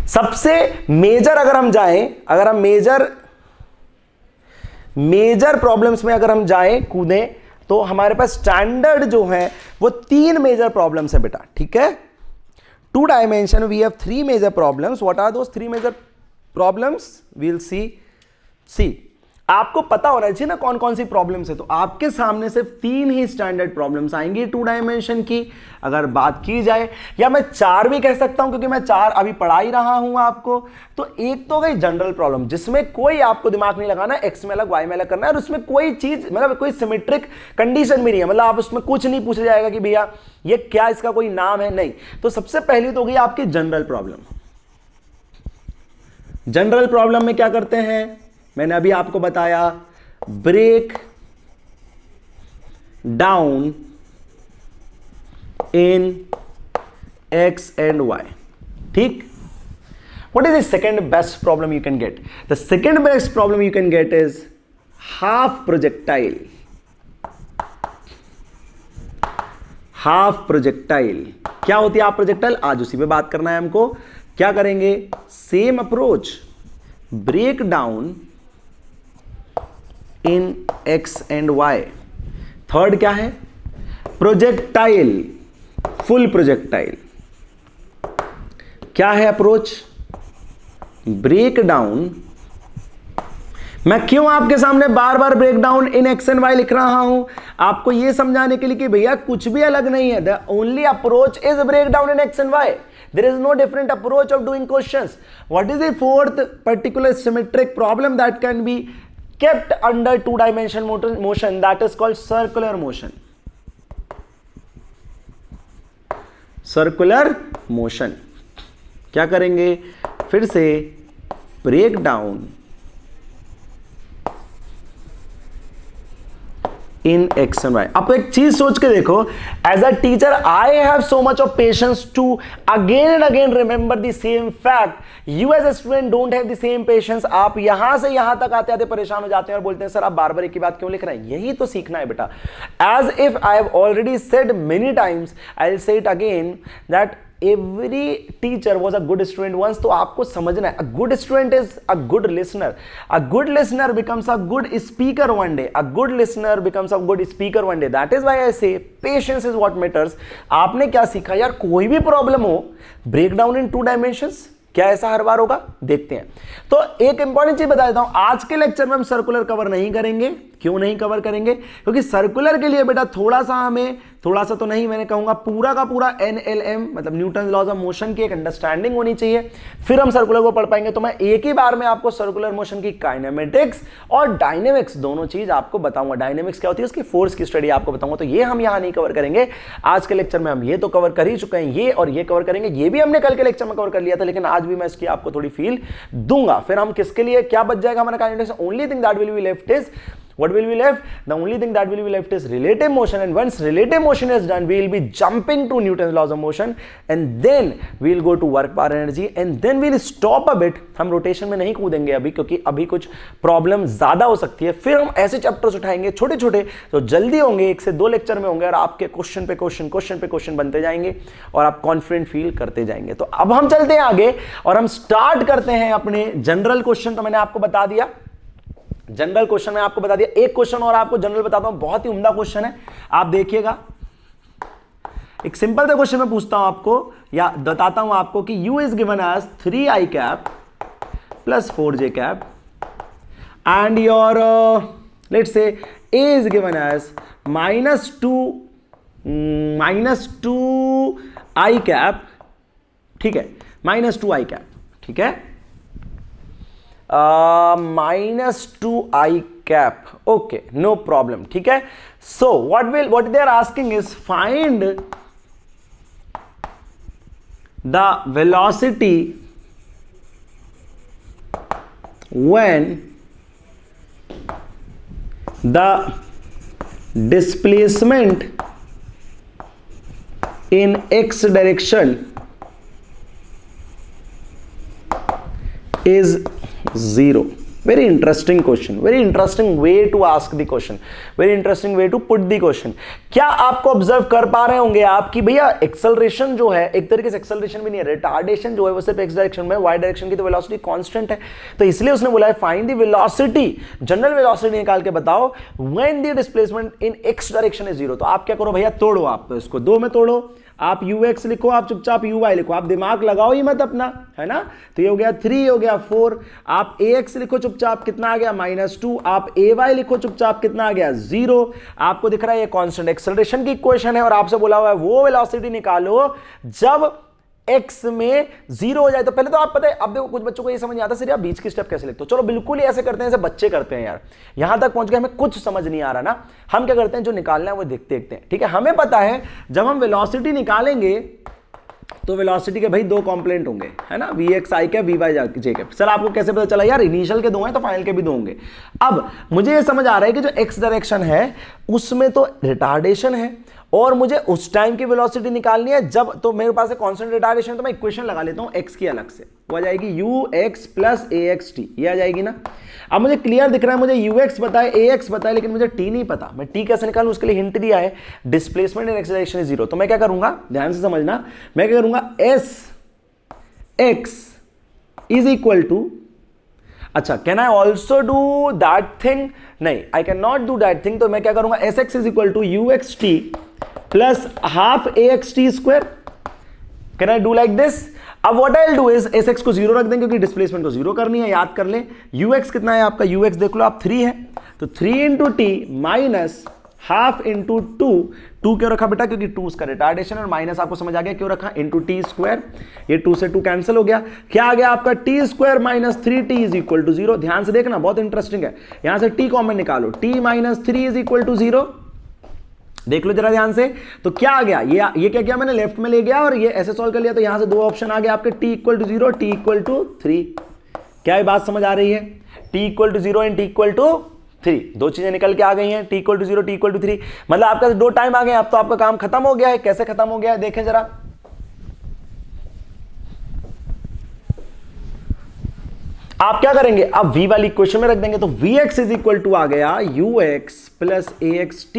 सबसे मेजर अगर हम जाएं, अगर हम मेजर प्रॉब्लम्स में अगर हम जाएं, कूदें, तो हमारे पास स्टैंडर्ड जो है वो 3 मेजर प्रॉब्लम्स है बेटा, ठीक है। 2 dimension we have 3 major problems. What are those 3 major problems? We'll see आपको पता होना चाहिए ना कौन कौन सी प्रॉब्लम्स है। तो आपके सामने सिर्फ 3 ही स्टैंडर्ड प्रॉब्लम्स आएंगी 2 डायमेंशन की अगर बात की जाए, या मैं 4 भी कह सकता हूं क्योंकि मैं 4 अभी पढ़ा ही रहा हूं आपको। तो एक तो गई जनरल प्रॉब्लम जिसमें कोई आपको दिमाग नहीं लगाना, एक्स में अलग वाई में अलग करना है, और उसमें कोई चीज मतलब कोई सिमेट्रिक कंडीशन भी नहीं है, मतलब आप उसमें कुछ नहीं पूछा जाएगा कि भैया ये क्या इसका कोई नाम है, नहीं। तो सबसे पहली तो गई आपकी जनरल प्रॉब्लम। जनरल प्रॉब्लम में क्या करते हैं, मैंने अभी आपको बताया, break down in X and Y, ठीक। What is the second best problem you can get? The second best problem you can get is half projectile. Half projectile क्या होती है हाफ प्रोजेक्टाइल? आज उसी पे बात करना है हमको। क्या करेंगे? Same approach, break down in X and Y. Third क्या है? Projectile, full projectile. क्या है अप्रोच? Break down. मैं क्यों आपके सामने बार बार break down in X and Y लिख रहा हूं? आपको यह समझाने के लिए कि भैया कुछ भी अलग नहीं है। The only approach is break down in X and Y. There is no different approach of doing questions. What is the fourth particular symmetric problem that can be kept under two-dimension motion? That is called circular motion. Circular motion. क्या करेंगे? फिर से break down in x and y. आप एक चीज सोच के देखो, as a teacher I have so much of patience to again and again remember the same fact. You as a student don't have the same patience. आप यहां से यहां तक आते आते परेशान हो जाते हैं और बोलते हैं सर आप बार बार एक ही बात क्यों लिख रहे हैं. यही तो सीखना है बेटा. As if I have already said many times, I will say it again that every teacher was a good student once. तो आपको समझना है, a good student is a good listener. A good listener becomes a good speaker one day. A good listener becomes a good speaker one day. That is why I say patience is what matters. आपने क्या सीखा यार? कोई भी problem हो, break down in two dimensions. क्या ऐसा हर बार होगा? देखते हैं. तो एक इंपॉर्टेंट चीज बता देता हूं, आज के लेक्चर में हम सर्कुलर कवर नहीं करेंगे. क्यों नहीं कवर करेंगे? क्योंकि सर्कुलर के लिए बेटा थोड़ा सा हमें, थोड़ा सा तो नहीं मैंने कहूंगा पूरा का पूरा NLM मतलब न्यूटन लॉज ऑफ मोशन की एक अंडरस्टैंडिंग होनी चाहिए, फिर हम सर्कुलर को पढ़ पाएंगे. तो मैं एक ही बार में आपको सर्कुलर मोशन की काइनेमेटिक्स और डायनेमिक्स दोनों चीज आपको बताऊंगा. डायनेमिक्स क्या होती है, उसकी फोर्स की स्टडी आपको बताऊंगा. तो ये हम यहां नहीं कवर करेंगे आज के लेक्चर में. हम ये तो कवर कर ही चुके हैं, ये और ये कवर करेंगे. ये भी हमने कल के लेक्चर में कवर कर लिया था, लेकिन आज भी मैं इसकी आपको थोड़ी फील दूंगा. फिर हम किसके लिए क्या बच जाएगा हमारा kinetics? Only thing that will be left is, what will be left? The only thing that will be left is relative motion, and once relative motion is done, we will be jumping to Newton's laws of motion, and then we will go to work power energy, and then we will stop a bit. हम rotation में नहीं कूदेंगे अभी, क्योंकि अभी कुछ problem ज्यादा हो सकती है. फिर हम ऐसे चैप्टर्स उठाएंगे छोटे छोटे, तो जल्दी होंगे, 1 से 2 लेक्चर में होंगे, और आपके क्वेश्चन पे क्वेश्चन, क्वेश्चन पे क्वेश्चन बनते जाएंगे और आप कॉन्फिडेंट फील करते जाएंगे. तो अब हम चलते हैं आगे और हम स्टार्ट करते हैं अपने जनरल क्वेश्चन. तो मैंने आपको बता दिया जनरल क्वेश्चन में, आपको बता दिया. एक क्वेश्चन और आपको जनरल बताता हूं, बहुत ही उम्दा क्वेश्चन है, आप देखिएगा. एक सिंपल सा क्वेश्चन मैं पूछता हूं आपको, या बताता हूं आपको कि u is given as 3i cap plus 4j cap, and your let's say a is given as -2i cap. ठीक है, -2i कैप. ठीक है, -2i cap. Okay, no problem. ठीक है. So what they are asking is find the velocity when the displacement in x direction is 0. Very interesting question, very interesting way to ask the question, very interesting way to put the question. क्या आपको observe कर पा रहे होंगे आप कि भैया acceleration जो है एक तरीके से एक्सेलरेशन भी नहीं है, रिटार्डेशन जो है वो सिर्फ एक्स डायरेक्शन में, वाई डायरेक्शन की तो वेलोसिटी कांस्टेंट है, तो इसलिए उसने बोला है find the velocity, general velocity निकाल के बताओ when the displacement in x direction is zero. तो आप क्या करो भैया, तोड़ो, आप तो इसको दो में तोड़ो, आप ux लिखो, आप चुपचाप uy लिखो, आप दिमाग लगाओ ही मत अपना, है ना। तो ये हो गया 3, हो गया 4, आप ax लिखो चुपचाप, कितना आ गया -2, आप ay लिखो चुपचाप, कितना आ गया 0। आपको दिख रहा है ये कांस्टेंट एक्सेलरेशन की इक्वेशन है और आपसे बोला हुआ है वो वेलोसिटी निकालो जब x में 0 हो जाए। तो पहले तो आप पता है, अब देखो कुछ बच्चों को ये समझ नहीं आता सर यार बीच की स्टेप कैसे लिखते हो, चलो बिल्कुल ही ऐसे करते हैं जैसे बच्चे करते हैं यार, यहां तक पहुंच गए हमें कुछ समझ नहीं आ रहा ना, हम क्या करते हैं जो निकालना है वो देखते हैं, ठीक है। हमें पता है जब हम वेलोसिटी निकालेंगे तो वेलोसिटी के भाई दो कंपोनेंट होंगे, है ना, vxi के vy j के। सर आपको कैसे पता चला यार, इनिशियल के दो हैं तो फाइनल के भी दो होंगे। अब मुझे ये समझ आ रहा है कि जो x डायरेक्शन है उसमें तो रिटार्डेशन है और मुझे उस टाइम की वेलोसिटी निकालनी है जब, तो मेरे पास है कांस्टेंट रिटार्डेशन, तो मैं इक्वेशन लगा लेता हूं x की अलग से, वो आ जाएगी ux प्लस axt, ये आ जाएगी ना। अब मुझे क्लियर दिख रहा है, मुझे ux पता है, ax पता है, लेकिन मुझे t नहीं पता, मैं t कैसे निकालूं, उसके लिए हिंट दिया है displacement in x direction is 0। तो मैं क्या करूंगा, ध्यान से समझना, मैं क्या करूंगा, sx इज इक्वल टू, अच्छा can I also do that thing, नहीं I can not do that thing, तो मैं क्या करूंगा, sx is equal to uxt plus half axt square, can I do like this. अब what I will do is sx को 0 रख दें क्योंकि डिस्प्लेसमेंट को 0 करनी है, याद कर लें। ux कितना है आपका, ux देख लो आप 3 है, तो 3 into T minus half into 2 क्यों रखा बेटा, क्योंकि 2 उसका रिटार्डेशन, और माइनस आपको समझ आ गया क्यों रखा, इंटू टी स्क्वायर, ये 2 से 2 कैंसिल हो गया, क्या आ गया आपका T square minus 3t is equal to 0। ध्यान से देखना बहुत इंटरेस्टिंग है, यहां से t कॉमन निकालो, t minus 3 is equal to 0, देख लो जरा ध्यान से। तो क्या आ गया, ये क्या किया मैंने, लेफ्ट में ले गया और ये ऐसे सॉल्व कर लिया, तो यहां से दो ऑप्शन आ गए आपके, t equal to 0, t equal to 3। क्या ये बात समझ आ रही है, t equal to 0 and t equal to 3, दो चीजें निकल के आ गई हैं, t equal to 0, t equal to 3, मतलब आपका दो टाइम आ गए, अब तो आपका काम खत्म हो गया है। कैसे खत्म हो गया है देखें जरा, आप क्या करेंगे, अब v वाली इक्वेशन में रख देंगे, तो vx इज इक्वल टू आ गया ux plus axt,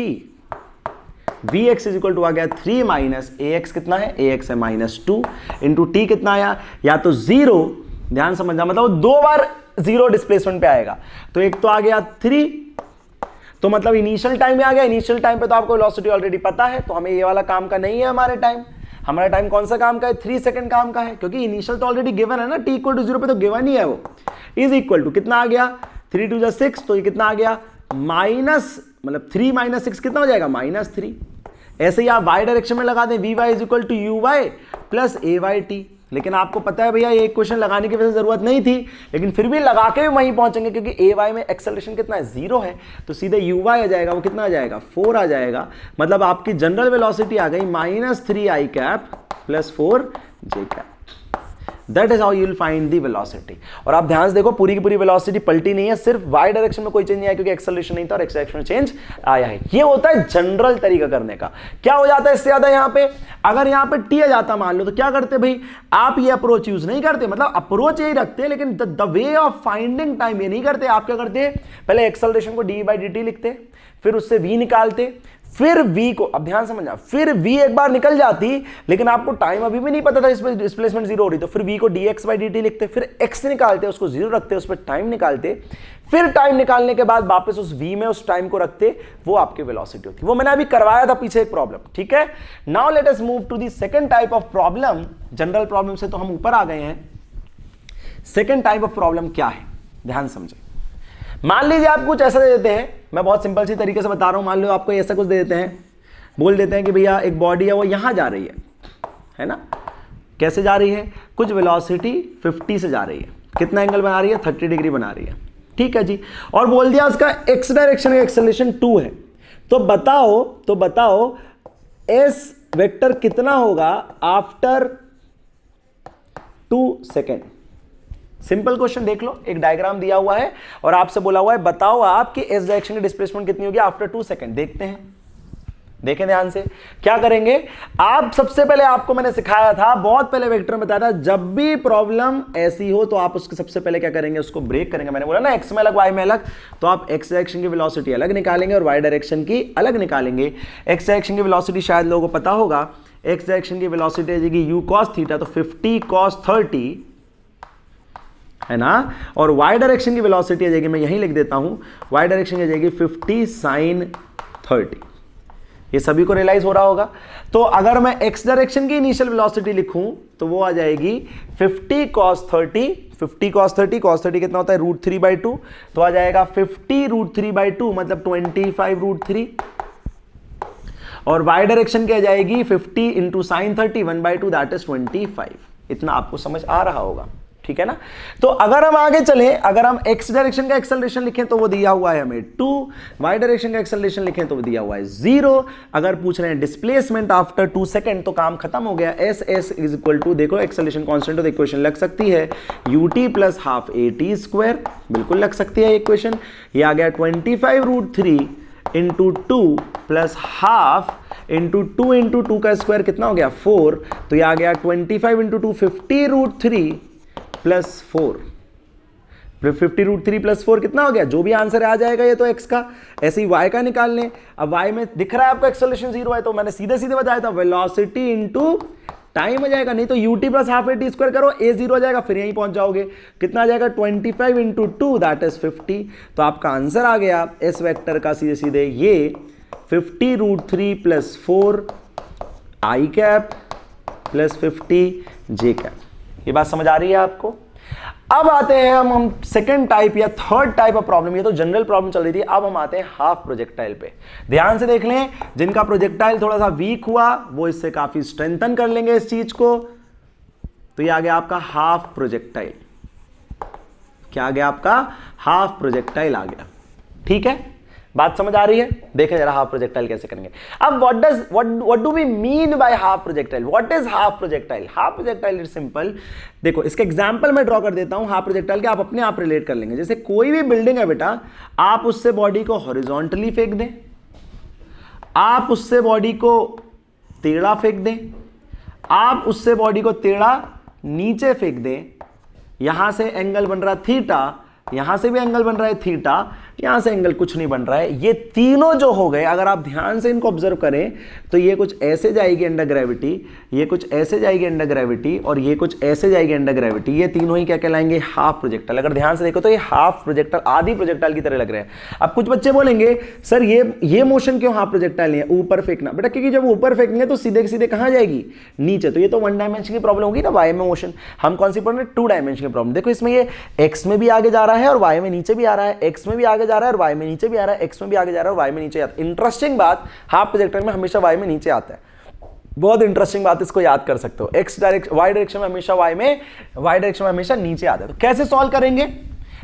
vx is equal to आ गया 3 माइनस ax, कितना है, ax है -2 इंटू टी कितना आया, या तो 0, ध्यान समझना, मतलब दो बार 0 डिस्प्लेसमेंट पे आएगा, तो एक तो आ गया 3, तो मतलब इनिशियल टाइम में आ गया, इनिशियल टाइम पे तो आपको वेलोसिटी ऑलरेडी पता है, तो हमें ये वाला काम का नहीं है हमारे टाइम, हमारा टाइम कौन सा काम का है, 3 सेकंड काम का है, क्योंकि इनिशियल तो ऑलरेडी गिवन है ना, t इक्वल टू 0 पे तो गिवन ही है वो, इज इक्वल टू कितना आ गया, 3 2 6, तो ये कितना आ गया माइनस, मतलब 3 माइनस 6 कितना हो जाएगा, -3। ऐसे ही आप y डायरेक्शन में लगा दें, vy is equal to uy plus ayt, लेकिन आपको पता है भैया ये इक्वेशन लगाने की वजह से जरूरत नहीं थी, लेकिन फिर भी लगा के भी वहीं पहुंचेंगे क्योंकि ay में एक्सेलरेशन कितना है, 0 है, तो सीधे uy आ जाएगा, वो कितना आ जाएगा, 4 आ जाएगा, मतलब आपकी जनरल वेलोसिटी आ गई -3i cap plus 4j cap. That is how you will find the velocity. और आप ध्यान से देखो पूरी की पूरी वेलोसिटी पलटी नहीं है, सिर्फ y डायरेक्शन में कोई चेंज नहीं आया क्योंकि एक्सेलरेशन नहीं था और x डायरेक्शन में चेंज आया है। ये होता है जनरल तरीका करने का। क्या हो जाता है इससे ज्यादा, यहाँ पे अगर यहाँ पे t आ जाता मान लो, तो क्या करते भाई, आप ये अप्रोच यूज नहीं करते, मतलब अप्रोच यही रखते लेकिन the way of finding time ये नहीं करते। आप क्या करते, पहले एक्सेलरेशन को d/dt लिखते, फिर उससे v निकालते, फिर v को, अब ध्यान समझना, फिर v एक बार निकल जाती लेकिन आपको टाइम अभी भी नहीं पता था इसमें डिस्प्लेसमेंट 0 हो रही, तो फिर v को dx/dt लिखते, फिर x निकालते, उसको 0 रखते, उस पर टाइम निकालते, फिर टाइम निकालने के बाद वापस उस v में उस टाइम को रखते, वो आपकी वेलोसिटी होती है। वो मैंने अभी करवाया था पीछे एक प्रॉब्लम, ठीक है। Now let us move to the second type of problem. General problem से तो हम ऊपर आ गए हैं, सेकंड टाइप ऑफ प्रॉब्लम क्या है, ध्यान समझे। मान लीजिए आप कुछ ऐसा दे देते हैं, मैं बहुत सिंपल सी तरीके से बता रहा हूं, मान लो आपको ऐसा कुछ दे देते हैं, बोल देते हैं कि भैया एक बॉडी है वो यहां जा रही है ना, कैसे जा रही है, कुछ वेलोसिटी 50 से जा रही है, कितना एंगल बना रही है, 30 डिग्री बना रही है, ठीक है जी, और बोल दिया उसका x डायरेक्शन का एक्सेलरेशन 2 है, तो बताओ s वेक्टर कितना होगा आफ्टर 2 सेकेंड। सिंपल क्वेश्चन देख लो, एक डायग्राम दिया हुआ है और आपसे बोला हुआ है बताओ आप कि एस डायरेक्शन की डिस्प्लेसमेंट कितनी होगी आफ्टर 2 सेकंड। देखते हैं, देखें ध्यान से क्या करेंगे आप। सबसे पहले आपको मैंने सिखाया था, बहुत पहले वेक्टर में बताया था, जब भी प्रॉब्लम ऐसी हो तो आप उसके सबसे पहले क्या करेंगे, उसको ब्रेक करेंगे। मैंने बोला ना एक्स में अलग वाई में अलग, तो आप एक्स डायरेक्शन की वेलोसिटी अलग निकालेंगे और वाई डायरेक्शन की अलग निकालेंगे। एक्स डायरेक्शन की वेलोसिटी शायद लोगों को पता होगा, एक्स डायरेक्शन की वेलोसिटी आ जाएगी u cos थीटा, तो 50 cos 30 है ना, और वाई डायरेक्शन की वेलोसिटी आ जाएगी, मैं यहीं लिख देता हूं, वाई डायरेक्शन की आ जाएगी 50 sin 30। ये सभी को रियलाइज हो रहा होगा। तो अगर मैं एक्स डायरेक्शन की इनिशियल वेलोसिटी लिखूं तो वो आ जाएगी 50 cos 30, 50 cos 30, cos 30 कितना होता है √3/2, तो आ जाएगा 50 √3/2 मतलब 25 √3, और y डायरेक्शन क्या जाएगी 50 इंटू साइन 30 1/2 दैट इज 25। इतना आपको समझ आ रहा होगा, ठीक है ना। तो अगर हम आगे चलें, अगर हम x डायरेक्शन का एक्सेलरेशन लिखें तो वो दिया हुआ है हमें 2, y डायरेक्शन का एक्सेलरेशन लिखें तो वो दिया हुआ है 0। अगर पूछ रहे हैं डिस्प्लेसमेंट आफ्टर 2 सेकंड तो काम खत्म हो गया। S S is equal to, देखो एक्सेलरेशन कांस्टेंट, तो इक्वेशन लग सकती है ut प्लस हाफ at², बिल्कुल लग सकती है इक्वेशन। ये आ गया 25 √3 into 2 plus half into 2 into 2 का स्क्वायर कितना हो गया 4, तो ये आ गया 25 इंटू 2 50 √3 प्लस 4, 50 √3 प्लस 4 कितना हो गया, जो भी आंसर आ जाएगा ये तो x का, ऐसे ही y का निकाल लें। अब y में दिख रहा है आपको एक्सेलरेशन 0 है, तो मैंने सीधे सीधे बताया था वेलोसिटी इंटू टाइम हो जाएगा, नहीं तो ut प्लस हाफ at² करो, a 0 हो जाएगा, फिर यहीं पहुंच जाओगे। कितना आ जाएगा 25 इंटू 2 दैट इज 50। तो आपका आंसर आ गया s वेक्टर का सीधे सीधे ये 50 √3 plus 4 i cap plus 50 j cap. ये बात समझ आ रही है आपको। अब आते हैं हम सेकंड टाइप या थर्ड टाइप ऑफ प्रॉब्लम। ये तो जनरल प्रॉब्लम चल रही थी, अब हम आते हैं हाफ प्रोजेक्टाइल पे। ध्यान से देख लें, जिनका प्रोजेक्टाइल थोड़ा सा वीक हुआ वो इससे काफी स्ट्रेंथन कर लेंगे इस चीज को। तो ये आ गया आपका हाफ प्रोजेक्टाइल। क्या आ गया आपका हाफ प्रोजेक्टाइल आ गया, ठीक है। बात समझ आ रही है। देखें जरा हाफ प्रोजेक्टाइल कैसे करेंगे। अब what do we mean by half projectile, what is half projectile. Half projectile is simple. देखो इसका एग्जांपल मैं ड्रॉ कर देता हूं हाफ प्रोजेक्टाइल के, आप अपने आप रिलेट कर लेंगे। जैसे कोई भी बिल्डिंग है बेटा, आप उससे बॉडी को हॉरिजॉन्टली फेंक दें, आप उससे बॉडी को टेढ़ा फेंक दें, आप उससे बॉडी को टेढ़ा नीचे फेंक दें, यहां से एंगल बन रहा थीटा, यहां से भी एंगल बन रहा है थीटा, यहां से एंगल कुछ नहीं बन रहा है। ये तीनों जो हो गए, अगर आप ध्यान से इनको ऑब्जर्व करें तो ये कुछ ऐसे जाएगी अंडर ग्रेविटी, ये कुछ ऐसे जाएगी अंडर ग्रेविटी, और ये कुछ ऐसे जाएगी अंडर ग्रेविटी। ये तीनों ही क्या कहलाएंगे, हाफ प्रोजेक्टाइल। अगर ध्यान से देखो तो ये हाफ प्रोजेक्टाइल, आधी प्रोजेक्टाइल की तरह लग रहे हैं। अब कुछ बच्चे बोलेंगे सर ये मोशन क्यों हाफ प्रोजेक्टाइल नहीं है, ऊपर फेंकना। बेटा क्योंकि जब ऊपर फेंकेंगे तो सीधे सीधे कहां जाएगी, नीचे। तो ये तो 1 डायमेंशन की प्रॉब्लम होगी ना, वाई में मोशन। हम कौन सी पढ़ रहे हैं, 2 डायमेंशन की प्रॉब्लम। देखो इसमें ये एक्स में भी आगे जा रहा है और वाई में नीचे भी आ रहा है, एक्स में भी आगे जा रहा है और वाई में नीचे भी आ रहा है, एक्स में भी आगे जा रहा है और वाई में नीचे आता है। इंटरेस्टिंग बात, हाफ प्रोजेक्टाइल में हमेशा वाई में नीचे आता है। बहुत इंटरेस्टिंग बात, इसको याद कर सकते हो। एक्स डायरेक्शन, वाई डायरेक्शन में हमेशा वाई डायरेक्शन में हमेशा नीचे आता है। तो कैसे सॉल्व करेंगे,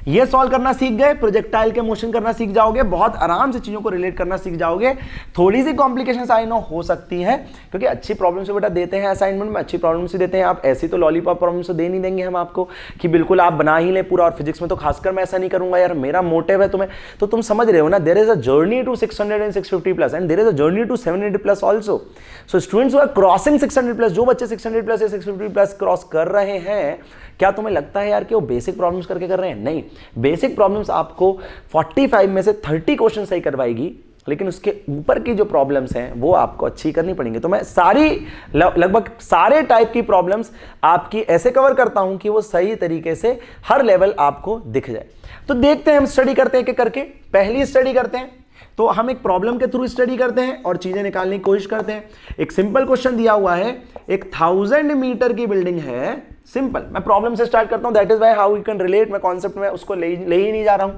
ये सॉल्व करना सीख गए, प्रोजेक्टाइल के मोशन करना सीख जाओगे, बहुत आराम से चीजों को रिलेट करना सीख जाओगे। थोड़ी सी कॉम्प्लिकेशन आई नो हो सकती है, क्योंकि अच्छी प्रॉब्लम से बेटा देते हैं असाइनमेंट में, अच्छी प्रॉब्लम से देते हैं। आप ऐसी तो लॉलीपॉप प्रॉब्लम से दे नहीं देंगे हम आपको कि बिल्कुल आप बना ही ले पूरा। और फिजिक्स में तो खासकर मैं ऐसा नहीं करूंगा यार, मेरा मोटिव है तुम्हें, तो तुम समझ रहे हो ना। There is a journey to 600 and 650 plus, and there is a journey to 700 plus also. So students who are crossing 600 plus, जो बच्चे 600 प्लस या 650 प्लस क्रॉस कर रहे हैं, क्या तुम्हें लगता है यार कि वो बेसिक प्रॉब्लम्स करके कर रहे हैं? नहीं, बेसिक प्रॉब्लम्स आपको 45 में से 30 क्वेश्चन सही करवाएगी, लेकिन उसके ऊपर की जो प्रॉब्लम्स हैं वो आपको अच्छी करनी पड़ेंगी। तो मैं सारी लगभग सारे टाइप की प्रॉब्लम्स आपकी ऐसे कवर करता हूं कि वो सही तरीके से हर लेवल आपको दिख जाए। तो देखते हैं, हम स्टडी करते हैं कि करके पहली स्टडी करते हैं। तो हम एक प्रॉब्लम के थ्रू स्टडी करते हैं और चीजें निकालने की कोशिश करते हैं। एक सिंपल क्वेश्चन दिया हुआ है, एक 1000 मीटर की बिल्डिंग है। सिंपल, मैं प्रॉब्लम से स्टार्ट करता हूं, that is why how you can relate. मैं कॉन्सेप्ट में उसको ले ही नहीं जा रहा हूं।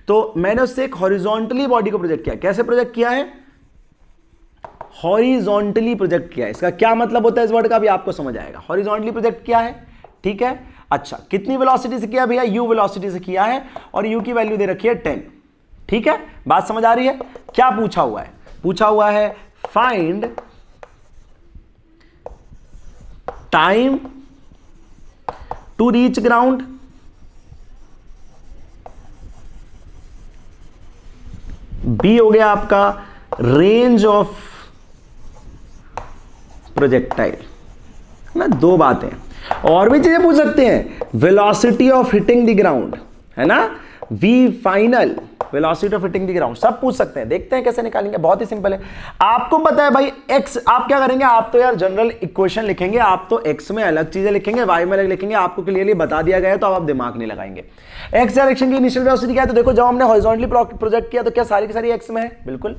तो मैंने उससे एक हॉरिजॉन्टली बॉडी को प्रोजेक्ट किया। कैसे प्रोजेक्ट किया है, हॉरिजॉन्टली प्रोजेक्ट किया है। इसका क्या मतलब होता है इस वर्ड का भी आपको समझ आएगा। हॉरिजॉन्टली प्रोजेक्ट किया है, ठीक है। अच्छा, कितनी वेलोसिटी से किया भैया, u वेलोसिटी से किया है, और u की वैल्यू दे रखी है 10, ठीक है। बात समझ आ रही है। क्या पूछा हुआ है, पूछा हुआ है find time to reach ground, B हो गया आपका रेंज ऑफ प्रोजेक्टाइल ना, दो बातें। और भी चीजें पूछ सकते हैं, velocity of hitting the ground, है ना, V final, velocity of hitting the ground, सब पूछ सकते हैं। देखते हैं कैसे निकालेंगे, बहुत ही सिंपल है। आपको पता है भाई एक्स, आप क्या करेंगे, आप तो यार जनरल इक्वेशन लिखेंगे, आप तो एक्स में अलग चीजें लिखेंगे, वाई में अलग लिखेंगे, आपको क्लियरली बता दिया गया है तो आप दिमाग नहीं लगाएंगे। एक्स डायरेक्शन की इनिशियल वेलोसिटी क्या है, तो देखो जब हमने हॉरिजॉन्टली प्रोजेक्ट किया तो क्या सारी की सारी एक्स में है, बिल्कुल,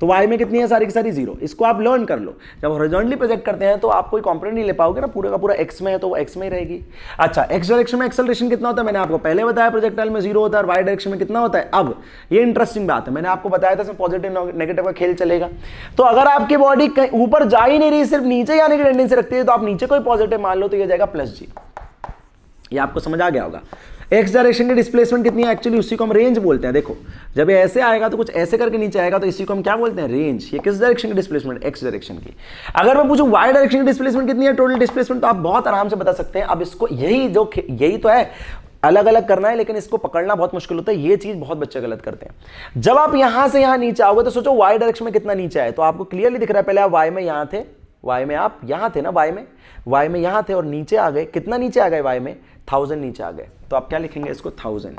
तो y में कितनी है, सारी की सारी 0। इसको आप लर्न कर लो, जब हॉरिजॉन्टली प्रोजेक्ट करते हैं तो आप कोई कंपोनेंट नहीं ले पाओगे ना, पूरा का पूरा x में है तो वो x में ही रहेगी। अच्छा, x डायरेक्शन में एक्सेलरेशन कितना होता है, मैंने आपको पहले बताया, प्रोजेक्टाइल में 0 होता है, और y डायरेक्शन में कितना होता है। अब ये इंटरेस्टिंग बात है, मैंने आपको बताया था इसमें पॉजिटिव नेगेटिव का खेल चलेगा। तो अगर आपकी बॉडी ऊपर जा ही नहीं रही, सिर्फ नीचे जाने की टेंडेंसी रखती है, तो आप नीचे कोई पॉजिटिव मान लो तो ये जाएगा +g। ये आपको समझ आ गया होगा। एक्स डायरेक्शन की डिस्प्लेसमेंट कितनी है, एक्चुअली उसी को हम रेंज बोलते हैं। देखो जब ये ऐसे आएगा तो कुछ ऐसे करके नीचे आएगा, तो इसी को हम क्या बोलते हैं, रेंज। ये किस डायरेक्शन की डिस्प्लेसमेंट, एक्स डायरेक्शन की। अगर मैं पूछूं वाई डायरेक्शन की डिस्प्लेसमेंट कितनी है, टोटल डिस्प्लेसमेंट, तो आप बहुत आराम से बता सकते हैं। अब इसको यही तो है, अलग अलग करना है, लेकिन इसको पकड़ना बहुत मुश्किल होता है। ये चीज बहुत बच्चे गलत करते हैं। जब आप यहां से यहां नीचे आओगे तो सोचो वाई डायरेक्शन में कितना नीचे आए, तो आपको क्लियरली दिख रहा है, पहले आप वाई में यहां थे, वाई में आप यहां थे ना, वाई में यहां थे और नीचे आ गए, कितना नीचे आ गए, वाई में 1000 नीचे आ गए, तो आप क्या लिखेंगे इसको, 1000।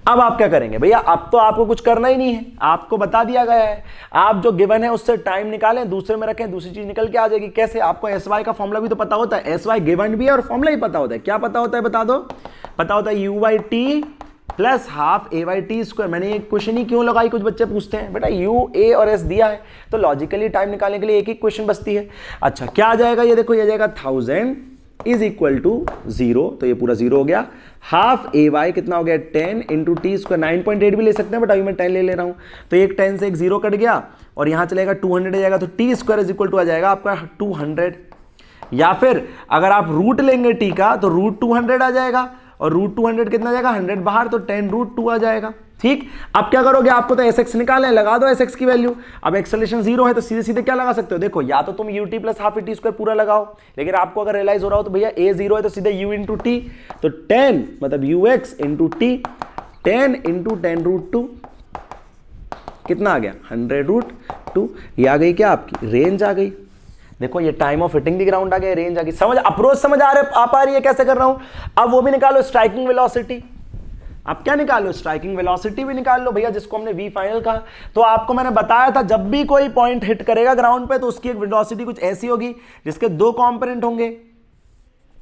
अब आप क्या करेंगे भैया, अब तो आपको कुछ करना ही नहीं है, आपको बता दिया गया है, आप जो गिवन है उससे टाइम निकालें, दूसरे में रखें, दूसरी चीज निकल के आ जाएगी। कैसे, आपको एस वाई का फॉर्मूला भी तो पता होता है, एस वाई गिवन भी है और फॉर्मूला ही पता होता है। क्या पता होता है बता दो, पता होता है you by T plus half A by T square. मैंने एक क्वेश्चन ही क्यों लगाई, कुछ बच्चे पूछते हैं बेटा यू ए और एस दिया है तो लॉजिकली टाइम निकालने के लिए एक ही क्वेश्चन बचती है। अच्छा क्या आ जाएगा, ये देखो, ये जाएगा 1000 इज इक्वल टू 0, तो ये पूरा 0 हो गया। हाफ ए वाई कितना हो गया, 10 इंटू टी स्क्वायर, 9.8 भी ले सकते हैं बट अभी मैं 10 ले रहा हूं, तो एक 10 से एक 0 कट गया और यहां चलेगा 200 आ जाएगा, तो T square is equal to आ जाएगा आपका 200। या फिर अगर आप रूट लेंगे टी का तो रूट 200 आ जाएगा, और रूट 200 कितना जाएगा, 100 बाहर, तो 10 रूट 2 आ जाएगा। ठीक, अब क्या करोगे, आपको तो एस एक्स निकालना है, लगा दो एस एक्स की वैल्यू। अब एक्सेलरेशन 0 है तो सीधे सीधे क्या लगा सकते हो, देखो या तो तुम U T plus half T square पूरा लगाओ, लेकिन आपको अगर रियलाइज हो रहा हो तो भैया ए 0 है तो सीधे यू इंटू टी, तो 10 मतलब U X into T, 10 into 10 root 2 कितना आ गया, 100 रूट 2। ये आ गई क्या आपकी रेंज आ गई। देखो ये time of hitting the ground आ गया, रेंज आ गई। समझ, अप्रोच समझ आ रही है कैसे कर रहा हूं। अब वो भी निकालो, स्ट्राइकिंग वेलोसिटी। अब क्या निकालो, स्ट्राइकिंग वेलोसिटी भी निकाल लो भैया, जिसको हमने वी फाइनल कहा। तो आपको मैंने बताया था जब भी कोई पॉइंट हिट करेगा ग्राउंड पे तो उसकी एक वेलोसिटी कुछ ऐसी होगी जिसके 2 कंपोनेंट होंगे,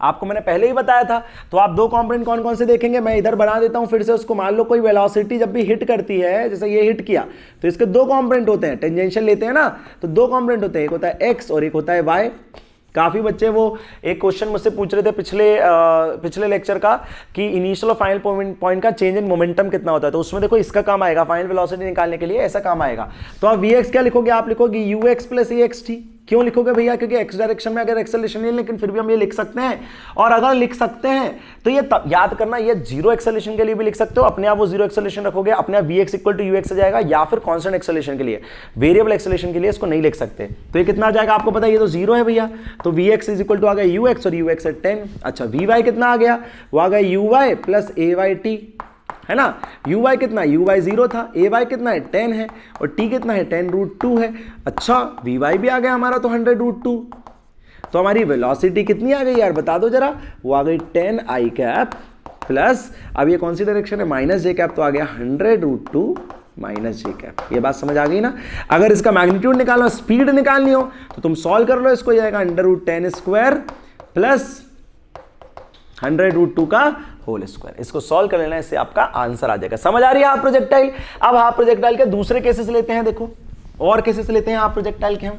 आपको मैंने पहले ही बताया था। तो आप 2 कंपोनेंट कौन कौन से देखेंगे, मैं इधर बना देता हूं फिर से उसको। मान लो कोई वेलोसिटी जब भी हिट करती है, जैसे ये हिट किया, तो इसके 2 कंपोनेंट होते हैं, टेंजेंशियल लेते हैं ना, तो 2 कंपोनेंट होते हैं, एक होता है एक्स और एक होता है वाई। काफी बच्चे वो एक क्वेश्चन मुझसे पूछ रहे थे पिछले लेक्चर का कि इनिशियल और फाइनल पॉइंट का चेंज इन मोमेंटम कितना होता है, तो उसमें देखो इसका काम आएगा, फाइनल वेलोसिटी निकालने के लिए ऐसा काम आएगा। तो आप वी एक्स क्या लिखोगे, आप लिखोगे you x plus A x T. क्यों लिखोगे भैया, क्योंकि एक्स डायरेक्शन में अगर एक्सेलरेशन नहीं है, लेकिन फिर भी हम ये लिख सकते हैं। और अगर लिख सकते हैं तो ये याद करना, ये 0 एक्सेलरेशन के लिए भी लिख सकते हो, अपने आप वो 0 एक्सेलरेशन रखोगे, अपने आप V X equal to U X आ जाएगा, या फिर कांस्टेंट एक्सेलरेशन के लिए, वेरिएबल एक्सेलरेशन के लिए इसको नहीं लिख सकते। तो ये कितना आ जाएगा आपको पता है, ये तो 0 है भैया, तो V X is equal to आ गया यू एक्स और यू एक्स है 10। अच्छा वी वाई कितना आ गया, वो आ गया U Y plus A Y T, है ना। यू वाई कितना, यू वाई 0 था, ए वाई कितना है 10 है, और टी कितना है 10 रूट 2 है। अच्छा वी वाई भी आ गया हमारा तो 100 रूट 2। तो हमारी वेलोसिटी कितनी आ गई यार बता दो जरा, वो आ गई 10 आई कैप प्लस, अब ये कौन सी डायरेक्शन है, माइनस जे कैप, तो आ गया 100 रूट 2 माइनस जे कैप। ये बात समझ आ गई ना। अगर इसका मैग्नीट्यूड निकालना, स्पीड निकालनी हो तो तुम सॉल्व कर लो, इसको जाएगा under root 10 square plus 100 root 2 का होल स्क्वायर। इसको सॉल्व कर लेना, इससे आपका आंसर आ जाएगा। समझ आ रही है आप प्रोजेक्टाइल। अब आप प्रोजेक्टाइल के दूसरे केसेस लेते हैं, देखो और केसेस लेते हैं आप प्रोजेक्टाइल के। हम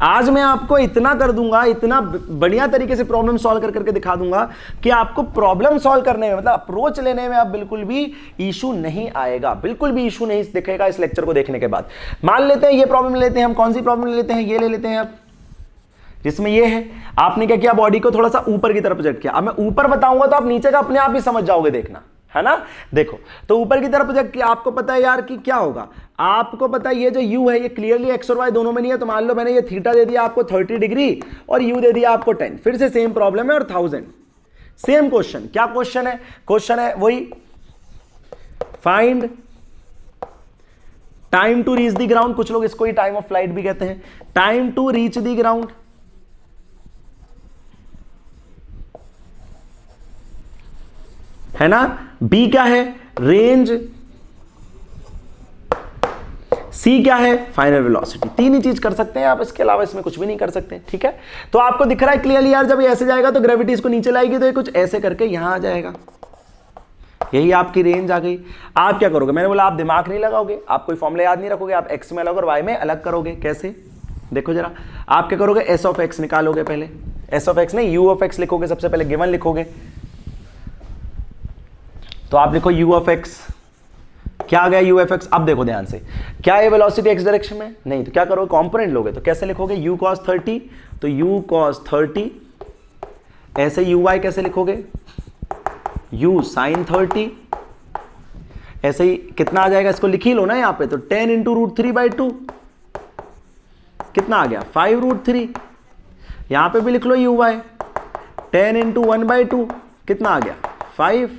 आज मैं आपको इतना कर दूंगा, इतना बढ़िया तरीके से प्रॉब्लम सॉल्व कर करके दिखा दूंगा कि आपको प्रॉब्लम सॉल्व करने में, मतलब अप्रोच लेने में आप बिल्कुल भी इशू नहीं आएगा, बिल्कुल भी इशू नहीं दिखेगा इस लेक्चर को देखने के बाद। मान लेते हैं ये प्रॉब्लम लेते हैं हम, कौन सी प्रॉब्लम ले लेते हैं, ये ले लेते हैं आप, जिसमें ये है आपने क्या किया, बॉडी को थोड़ा सा ऊपर की तरफ प्रोजेक्ट किया। अब मैं ऊपर बताऊंगा तो आप नीचे का अपने आप ही समझ जाओगे, देखना है ना। देखो तो ऊपर की तरफ प्रोजेक्ट किया, आपको पता है यार कि क्या होगा, आपको पता है ये जो u है ये क्लियरली x और y दोनों में नहीं है। तो मान लो मैंने ये थीटा दे दिया आपको 30 डिग्री और u दे दिया आपको 10। फिर से सेम प्रॉब्लम है और 1000 सेम क्वेश्चन। क्या क्वेश्चन है, क्वेश्चन है वही find time to reach the ground, कुछ लोग इसको ही टाइम ऑफ फ्लाइट भी कहते हैं, time to reach the ground, है ना। बी क्या है, रेंज, सी क्या है, फाइनल वेलोसिटी। तीन ही चीज कर सकते हैं आप, इसके अलावा इसमें कुछ भी नहीं कर सकते, ठीक है। तो आपको दिख रहा है क्लियरली यार, जब ये ऐसे जाएगा तो ग्रेविटी इसको नीचे लाएगी, तो ये कुछ ऐसे करके यहां आ जाएगा, यही आपकी रेंज आ गई। आप क्या करोगे, मैंने बोला आप दिमाग नहीं लगाओगे, आप कोई फॉर्मूला याद नहीं रखोगे, आप एक्स में अलग और वाई में अलग करोगे। कैसे, देखो जरा, आप क्या करोगे, एस ऑफ एक्स निकालोगे पहले, एस ऑफ एक्स नहीं, यू ऑफ एक्स लिखोगे, सबसे पहले गिवन लिखोगे, तो आप लिखो यू ऑफ एक्स, क्या आ गया यू एफ एक्स। अब देखो ध्यान से, क्या ये वेलोसिटी एक्स डायरेक्शन में नहीं, तो क्या करोगे, कंपोनेंट लोगे, तो कैसे लिखोगे, u cos 30, तो u cos 30, ऐसे uy कैसे लिखोगे, u sin 30, ऐसे ही कितना आ जाएगा, इसको लिख ही लो ना यहाँ पे, तो 10 इंटू रूट 3/2, कितना आ गया 5√3, यहां पे भी लिख लो uy, 10 इंटू 1/2, कितना आ गया 5।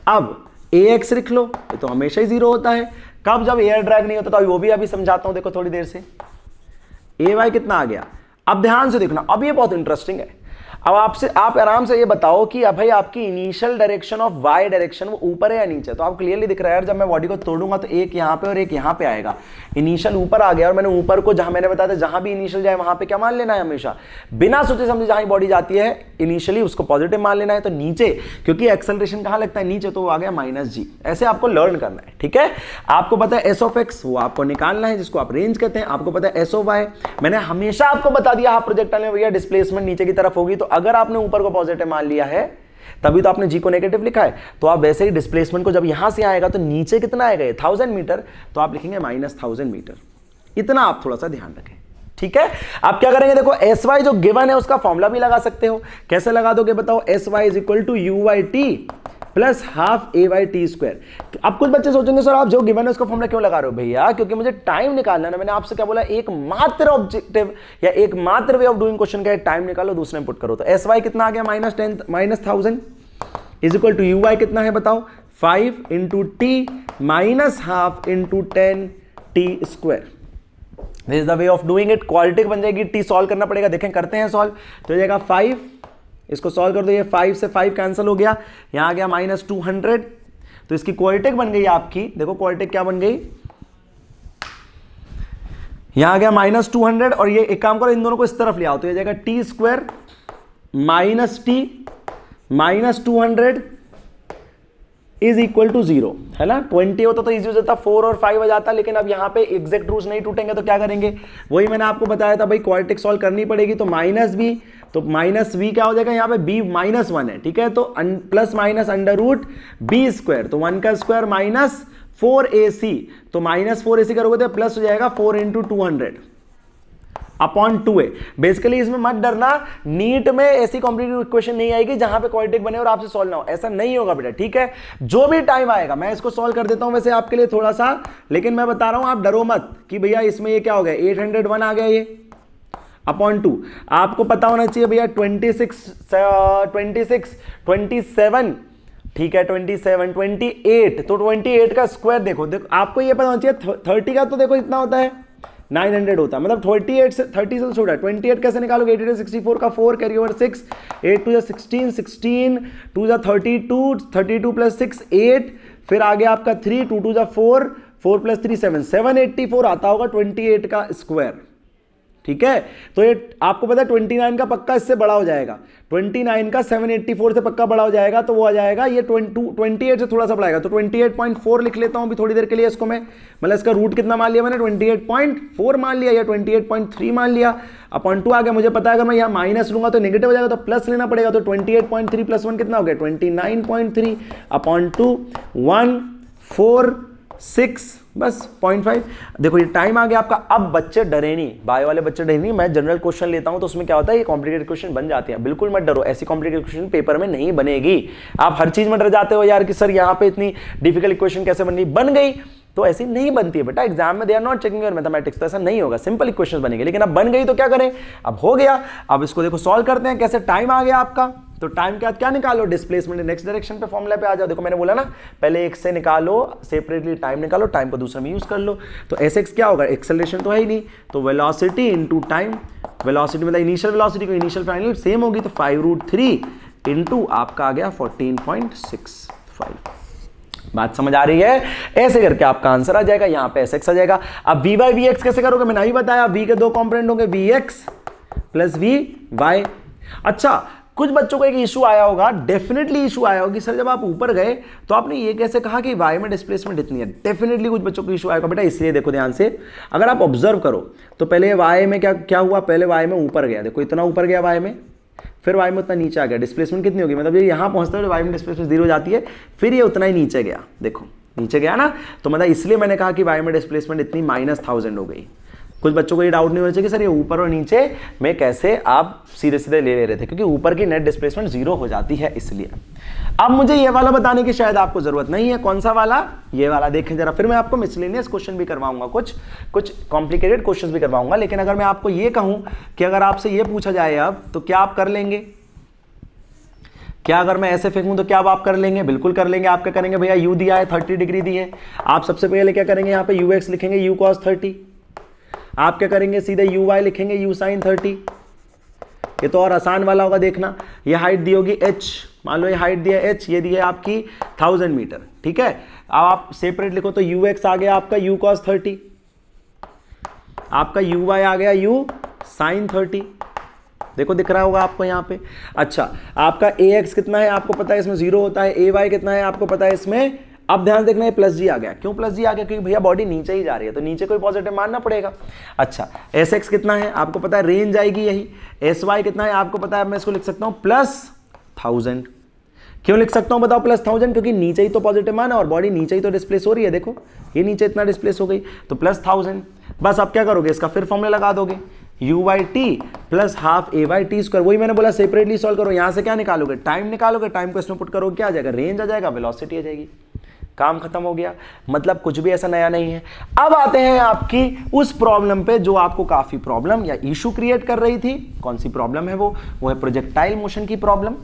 अब ax लिख लो, ये तो हमेशा ही 0 होता है, कब, जब एयर ड्रैग नहीं होता, तो वो भी अभी समझाता हूं, देखो थोड़ी देर से। ay कितना आ गया, अब ध्यान से देखना, अब ये बहुत इंटरेस्टिंग है। अब आपसे, आप आराम से ये बताओ कि अब भाई आपकी initial direction of Y direction वो ऊपर है या नीचे, तो आप क्लियरली दिख रहा है यार, जब मैं बॉडी को तोड़ूंगा तो एक यहाँ पे और एक यहाँ पे आएगा, इनिशियल ऊपर आ गया, और मैंने ऊपर को, जहां मैंने बताया था जहां भी इनिशियल जाए वहां पे क्या मान लेना है, हमेशा बिना सोचे समझे जहां बॉडी जाती है इनिशियली उसको पॉजिटिव मान लेना है। तो नीचे, क्योंकि एक्सेलरेशन कहां लगता है, नीचे, तो वो आ गया -g, ऐसे आपको लर्न करना है, ठीक है। आपको पता है एस ऑफ एक्स, वो आपको निकालना है, जिसको आप रेंज कहते हैं। आपको पता है एस ऑफ वाई, मैंने हमेशा आपको बता दिया हाफ प्रोजेक्टाइल में भैया डिस्प्लेसमेंट नीचे की तरफ होगी, तो अगर आपने ऊपर को पॉजिटिव मान लिया है तभी तो आपने जी को नेगेटिव लिखा है, तो आप वैसे ही डिस्प्लेसमेंट को जब यहां से आएगा तो नीचे कितना आएगा, 1000 मीटर, तो आप लिखेंगे -1000 मीटर। इतना आप थोड़ा सा ध्यान रखें, ठीक है। आप क्या करेंगे, देखो एस वाई जो गिवन है उसका फॉर्मूला भी लगा सकते हो, कैसे लगा दोगे बताओ, S Y is equal to U Y T plus half A Y T square. अब कुछ बच्चे सोचेंगे सर आप जो गिवन है उसका फॉर्मूला क्यों लगा रहे हो, भैया क्योंकि मुझे टाइम निकालना है ना। मैंने आपसे क्या बोला, एकमात्र ऑब्जेक्टिव या एकमात्र वे ऑफ डूइंग क्वेश्चन क्या है, टाइम निकालो, दूसरे में पुट करो। तो एस वाई कितना आ गया, -1000 is equal to U Y कितना है बताओ, 5 into T minus half into 10 T square. This is the way of doing it. Quality बन जाएगी, टी सॉल्व करना पड़ेगा, देखें करते हैं सॉल्व। तो जाएगा 5, इसको सॉल्व कर दो, ये 5 से 5 कैंसिल हो गया, यहां आ गया -200, तो इसकी क्वालिटी बन गई आपकी, देखो क्वालिटी क्या बन गई, यहां आ गया -200, और ये एक काम करो इन दोनों को इस तरफ ले आओ, तो ये जाएगा T square minus T -200 is equal to 0, है ना। 20 होता तो इजी हो जाता, 4 और 5 आ जाता, लेकिन अब यहाँ पे एग्जैक्ट रूल्स नहीं टूटेंगे तो क्या करेंगे, वही मैंने आपको बताया था भाई, क्वाड्रेटिक सॉल्व करनी पड़ेगी। तो -b, तो -v क्या हो जाएगा, यहाँ पे b -1 है, ठीक है, तो plus minus under root b square, तो 1 का स्क्वायर माइनस 4ac, तो -4ac करोगे तो प्लस हो जाएगा 4 इंटू 200 अपॉन 2a। बेसिकली इसमें मत डरना, नीट में ऐसी कॉम्प्लिकेटेड इक्वेशन नहीं आएगी जहां पे क्वाड्रेटिक बने और आपसे सॉल्व ना हो, ऐसा नहीं होगा बेटा, ठीक है। जो भी टाइम आएगा मैं इसको सॉल्व कर देता हूं वैसे आपके लिए थोड़ा सा, लेकिन मैं बता रहा हूं आप डरो मत कि भैया इसमें ये क्या हो गया, 801 आ गया ये अपॉन 2। आपको पता होना चाहिए भैया 27, ठीक है, 27, 28, तो 28 का स्क्वायर देखो आपको ये पता होना चाहिए, 30 का तो देखो इतना होता है 900 होता है, मतलब 30 से तो छोटा है। 28 कैसे निकालोगे, 88 64 का 4 कैरी ओवर 6, 8 2 16, 16 2 32, 32 प्लस 6 8, फिर आगे आपका 3, 2 2 4, 4 प्लस 3 7, 784 आता होगा 28 का स्क्वायर, ठीक है। तो ये आपको पता है 29 का पक्का इससे बड़ा हो जाएगा, 29 का 784 से पक्का बड़ा हो जाएगा, तो वो आ जाएगा ये 28 से थोड़ा सा बढ़ाएगा, तो 28.4 लिख लेता हूं अभी थोड़ी देर के लिए इसको मैं, मतलब इसका रूट कितना मान लिया मैंने, 28.4 मान लिया या 28.3 मान लिया, अपॉन 2 आ गया। मुझे पता है अगर मैं यहाँ माइनस लूंगा तो नेगेटिव हो जाएगा, तो प्लस लेना पड़ेगा, तो 28.3 प्लस 1 कितना हो गया, 29.3 अपॉन 2 146, बस 0.5। देखो ये टाइम आ गया आपका। अब बच्चे डरे नहीं, बायो वाले बच्चे डरे नहीं, मैं जनरल क्वेश्चन लेता हूं तो उसमें क्या होता है, ये कॉम्प्लिकेटेड क्वेश्चन बन जाते हैं, बिल्कुल मत डरो, ऐसी कॉम्प्लिकेटेड क्वेश्चन पेपर में नहीं बनेगी। आप हर चीज में डर जाते हो यार कि सर यहाँ पे इतनी डिफिकल्ट इक्वेशन कैसे बन गई, तो ऐसी नहीं बनती है बेटा, एग्जाम में they are not checking your mathematics, तो ऐसा नहीं होगा, सिंपल इक्वेशंस बनेंगे। लेकिन अब बन गई तो क्या करें, अब हो गया, अब इसको देखो सॉल्व करते हैं कैसे। टाइम आ गया आपका तो टाइम के बाद क्या निकालो, डिस्प्लेसमेंट नेक्स्ट डायरेक्शन पे फॉर्मूला पे आ जाओ। देखो मैंने बोला ना पहले x से निकालो, सेपरेटली टाइम निकालो, टाइम को दूसरे में यूज कर लो। तो sx क्या होगा, एक्सेलरेशन तो है ही नहीं, तो वेलोसिटी इनटू टाइम, वेलोसिटी मतलब इनिशियल वेलोसिटी को इनिशियल फाइनल सेम होगी, तो 5√3 इनटू आपका आ गया 14.65। बात समझ आ रही है? ऐसे करके आपका आंसर आ जाएगा, यहां पे sx आ जाएगा। अब vy vx कैसे करोगे, मैंने अभी बताया, v के दो कंपोनेंट होंगे, vx प्लस vy। अच्छा, कुछ बच्चों को एक इशू आया होगा, डेफिनेटली इशू आया होगा कि सर जब आप ऊपर गए तो आपने ये कैसे कहा कि y में डिस्प्लेसमेंट इतनी है। डेफिनेटली कुछ बच्चों को इशू आएगा बेटा, इसलिए देखो ध्यान से, अगर आप ऑब्जर्व करो तो पहले y में क्या हुआ, पहले y में ऊपर गया, देखो इतना ऊपर गया y में, फिर y में उतना नीचे आ गया, डिस्प्लेसमेंट कितनी होगी, मतलब ये यहाँ पहुंचता है y में डिस्प्लेसमेंट 0 हो जाती है, फिर ये उतना ही नीचे गया, देखो नीचे गया ना, तो मतलब इसलिए मैंने कहा कि y में डिस्प्लेसमेंट इतनी -1000 हो गई। कुछ बच्चों को ये डाउट नहीं होना चाहिए कि सर ये ऊपर और नीचे में कैसे आप सीधे सीधे ले रहे थे, क्योंकि ऊपर की नेट डिस्प्लेसमेंट 0 हो जाती है इसलिए। अब मुझे ये वाला बताने की शायद आपको जरूरत नहीं है, कौन सा वाला, ये वाला देखें जरा, फिर मैं आपको मिसलेनियस क्वेश्चन भी करवाऊंगा, कुछ कॉम्प्लिकेटेड क्वेश्चन भी करवाऊंगा। लेकिन अगर मैं आपको ये कहूं कि अगर आपसे ये पूछा जाए अब, तो क्या आप कर लेंगे, क्या अगर मैं ऐसे फेंकूं तो क्या आप कर लेंगे, बिल्कुल कर लेंगे। आप क्या करेंगे, भैया u दिया है 30 डिग्री दी है, आप सबसे पहले क्या करेंगे, यहाँ पे ux लिखेंगे u cos 30, आप क्या करेंगे, सीधे uy लिखेंगे u sin 30। ये तो और आसान वाला होगा, देखना, ये हाइट दी होगी h, मान लो ये हाइट दी है h, ये दी है आपकी 1000 मीटर, ठीक है। अब आप सेपरेट लिखो तो ux आ गया आपका u cos 30, आपका uy आ गया u sin 30, देखो दिख रहा होगा आपको यहाँ पे। अच्छा, आपका ax कितना है आपको पता है, इसमें 0 होता है, ay कितना है आपको पता है इसमें। अब ध्यान देखना है प्लस जी आ गया, क्यों प्लस जी आ गया, क्योंकि भैया बॉडी नीचे ही जा रही है, तो नीचे कोई पॉजिटिव मानना पड़ेगा। अच्छा, एस एक्स कितना है आपको पता है, रेंज आएगी यही। एस वाई कितना है आपको पता है, मैं इसको लिख सकता हूँ +1000। क्यों लिख सकता हूँ बताओ +1000, क्योंकि नीचे ही तो पॉजिटिव मान है और बॉडी नीचे ही तो डिस्प्लेस हो रही है, देखो ये नीचे इतना डिस्प्लेस हो गई, तो +1000। बस आप क्या करोगे, इसका फिर फॉर्मूला लगा दोगे, u/t प्लस हाफ a/t²। वही मैंने बोला सेपरेटली सॉल्व करो, यहां से क्या निकालोगे, टाइम निकालोगे, टाइम को इसमें पुट करोगे, क्या आ जाएगा, रेंज आ जाएगा, वेलोसिटी आ जाएगी, काम खत्म हो गया। मतलब कुछ भी ऐसा नया नहीं है। अब आते हैं आपकी उस प्रॉब्लम पे जो आपको काफी प्रॉब्लम या इशू क्रिएट कर रही थी। कौन सी प्रॉब्लम है वो है प्रोजेक्टाइल मोशन की प्रॉब्लम।